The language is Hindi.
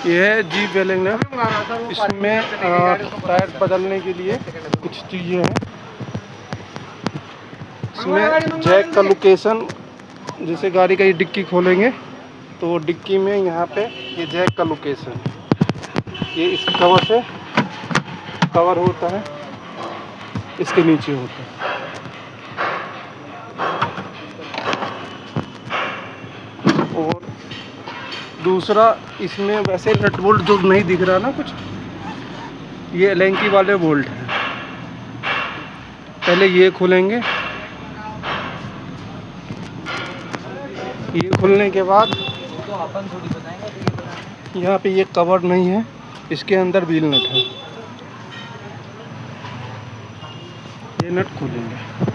ये है जी वेलिंगटन। इसमें टायर बदलने के लिए कुछ चीज़ें हैं। इसमें जैक का लोकेशन, जैसे गाड़ी का ये डिक्की खोलेंगे तो डिक्की में यहाँ पे ये जैक का लोकेशन, ये इस कवर से कवर होता है, इसके नीचे होता है। और दूसरा, इसमें वैसे नट बोल्ट जो नहीं दिख रहा ना कुछ, ये एलेंकी वाले बोल्ट हैं। पहले ये खोलेंगे, ये खोलने के बाद यहाँ पे ये कवर नहीं है, इसके अंदर व्हील नट है, ये नट खोलेंगे।